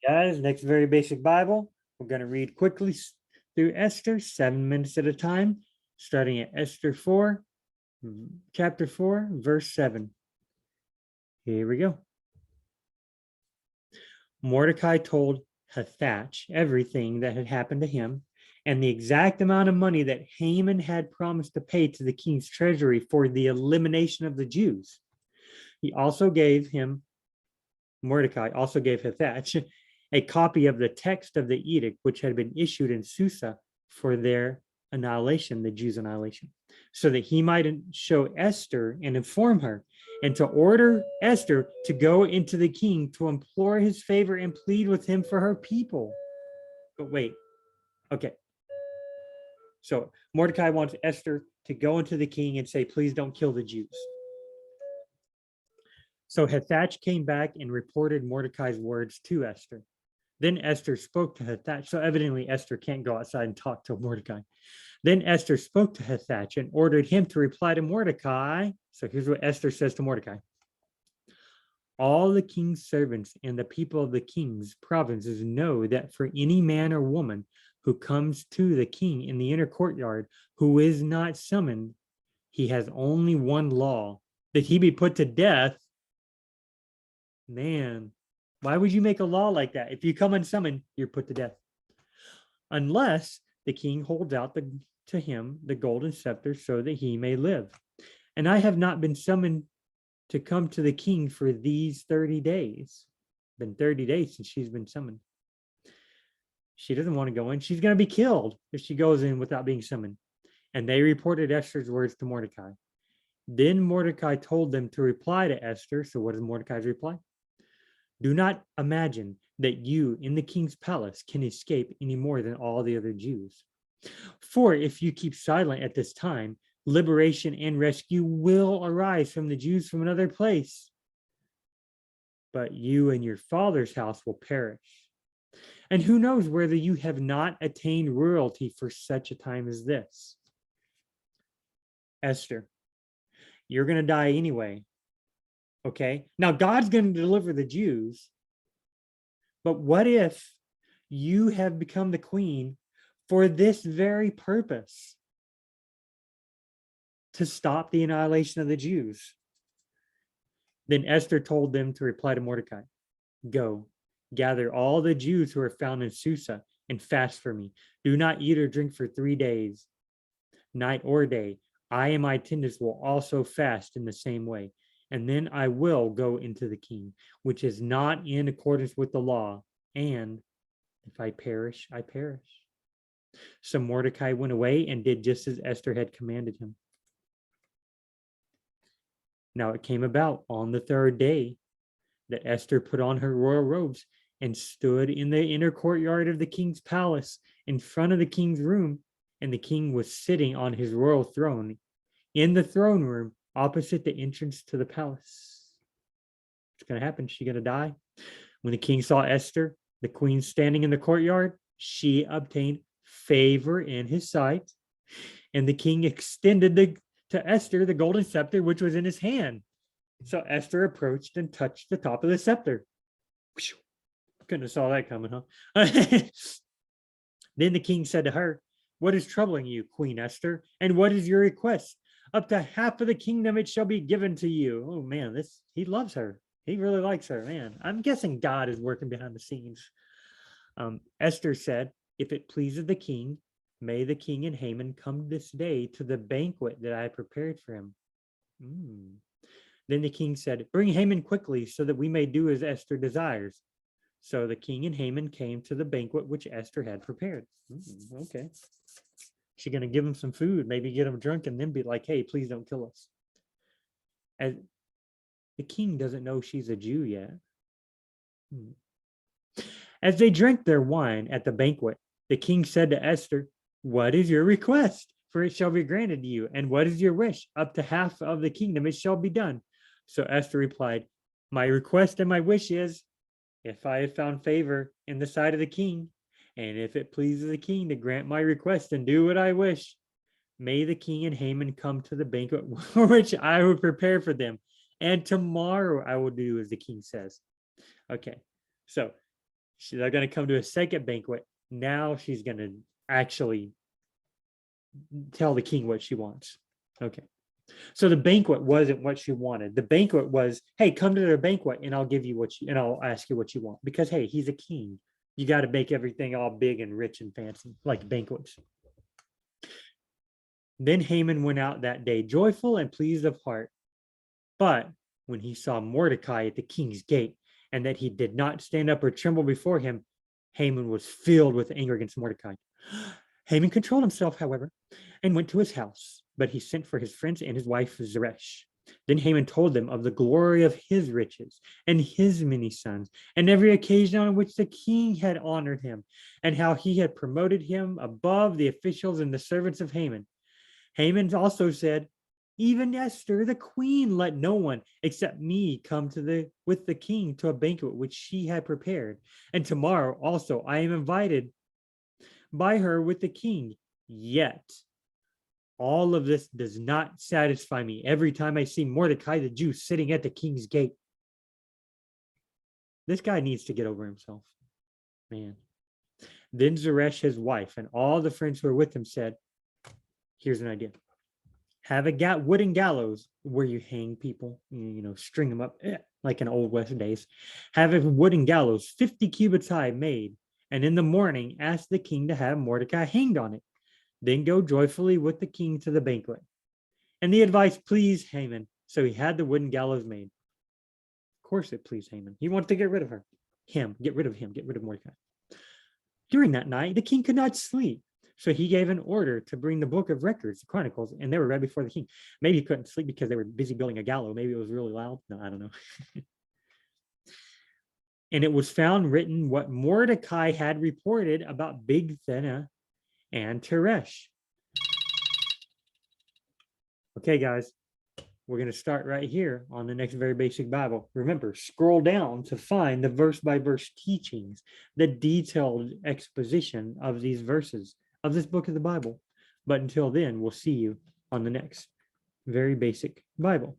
Guys, next very basic Bible. We're going to read quickly through Esther, 7 minutes at a time, starting at Esther 4, chapter 4, verse 7. Here we go. Mordecai told Hathach everything that had happened to him and the exact amount of money that Haman had promised to pay to the king's treasury for the elimination of the Jews. Mordecai also gave Hathach a copy of the text of the edict which had been issued in Susa for their annihilation, the Jews' annihilation, so that he might show Esther and inform her, and to order Esther to go into the king to implore his favor and plead with him for her people. But wait, okay. So Mordecai wants Esther to go into the king and say, please don't kill the Jews. So Hathach came back and reported Mordecai's words to Esther. Then Esther spoke to Hathach. So evidently Esther can't go outside and talk to Mordecai. Then Esther spoke to Hathach and ordered him to reply to Mordecai. So here's what Esther says to Mordecai. All the king's servants and the people of the king's provinces know that for any man or woman who comes to the king in the inner courtyard who is not summoned, he has only one law, that he be put to death. Man, why would you make a law like that? If you come unsummoned, you're put to death. Unless the king holds out to him the golden scepter so that he may live. And I have not been summoned to come to the king for these 30 days. Been 30 days since she's been summoned. She doesn't want to go in. She's going to be killed if she goes in without being summoned. And they reported Esther's words to Mordecai. Then Mordecai told them to reply to Esther. So what is Mordecai's reply? Do not imagine that you in the king's palace can escape any more than all the other Jews. For if you keep silent at this time, liberation and rescue will arise from the Jews from another place. But you and your father's house will perish. And who knows whether you have not attained royalty for such a time as this. Esther, you're going to die anyway. Okay, now God's going to deliver the Jews, but what if you have become the queen for this very purpose? To stop the annihilation of the Jews. Then Esther told them to reply to Mordecai, go, gather all the Jews who are found in Susa and fast for me. Do not eat or drink for 3 days, night or day. I and my attendants will also fast in the same way. And then I will go into the king, which is not in accordance with the law. And if I perish, I perish. So Mordecai went away and did just as Esther had commanded him. Now it came about on the 3rd day that Esther put on her royal robes and stood in the inner courtyard of the king's palace in front of the king's room. And the king was sitting on his royal throne in the throne room opposite the entrance to the palace. What's going to happen? She's going to die. When the king saw Esther, the queen, standing in the courtyard, she obtained favor in his sight. And the king extended to Esther the golden scepter which was in his hand. So Esther approached and touched the top of the scepter. Couldn't have saw that coming, huh? Then the king said to her, what is troubling you, Queen Esther? And what is your request? Up to half of the kingdom it shall be given to you. Oh man, he loves her. He really likes her, man. I'm guessing God is working behind the scenes. Esther said, if it pleases the king, may the king and Haman come this day to the banquet that I prepared for him. Then the king said, bring Haman quickly so that we may do as Esther desires. So the king and Haman came to the banquet which Esther had prepared. Okay. She's going to give him some food, maybe get him drunk, and then be like, hey, please don't kill us. As the king doesn't know she's a Jew yet. As they drank their wine at the banquet, the king said to Esther, what is your request? For it shall be granted to you. And what is your wish? Up to half of the kingdom it shall be done. So Esther replied, my request and my wish is, if I have found favor in the sight of the king, and if it pleases the king to grant my request and do what I wish, may the king and Haman come to the banquet for which I will prepare for them. And tomorrow I will do as the king says. Okay, so They're going to come to a second banquet. Now she's going to actually tell the king what she wants. Okay. So the banquet wasn't what she wanted. The banquet was, hey, come to the banquet and I'll give you what you, and I'll ask you what you want. Because, hey, he's a king. You got to make everything all big and rich and fancy, like banquets. Then Haman went out that day, joyful and pleased of heart. But when he saw Mordecai at the king's gate, and that he did not stand up or tremble before him, Haman was filled with anger against Mordecai. Haman controlled himself, however, and went to his house, but he sent for his friends and his wife Zeresh. Then Haman told them of the glory of his riches and his many sons, and every occasion on which the king had honored him, and how he had promoted him above the officials and the servants of Haman. Haman also said, even Esther, the queen, let no one except me come with the king to a banquet which she had prepared. And tomorrow also I am invited by her with the king. Yet all of this does not satisfy me every time I see Mordecai the Jew sitting at the king's gate. This guy needs to get over himself, man. Then Zeresh, his wife, and all the friends who were with him said, here's an idea. Have a wooden gallows where you hang people, string them up like in old West days. Have a wooden gallows 50 cubits high made, and in the morning ask the king to have Mordecai hanged on it. Then go joyfully with the king to the banquet. And the advice pleased Haman, so he had the wooden gallows made. Of course it pleased Haman. He wanted to get rid of her. Get rid of Mordecai. During that night, the king could not sleep. So he gave an order to bring the book of records, the chronicles, and they were read before the king. Maybe he couldn't sleep because they were busy building a gallows. Maybe it was really loud. No, I don't know. And it was found written what Mordecai had reported about Bigthana and Teresh. Okay, guys, we're going to start right here on the next Very Basic Bible. Remember, scroll down to find the verse-by-verse teachings, the detailed exposition of these verses of this book of the Bible. But until then, we'll see you on the next Very Basic Bible.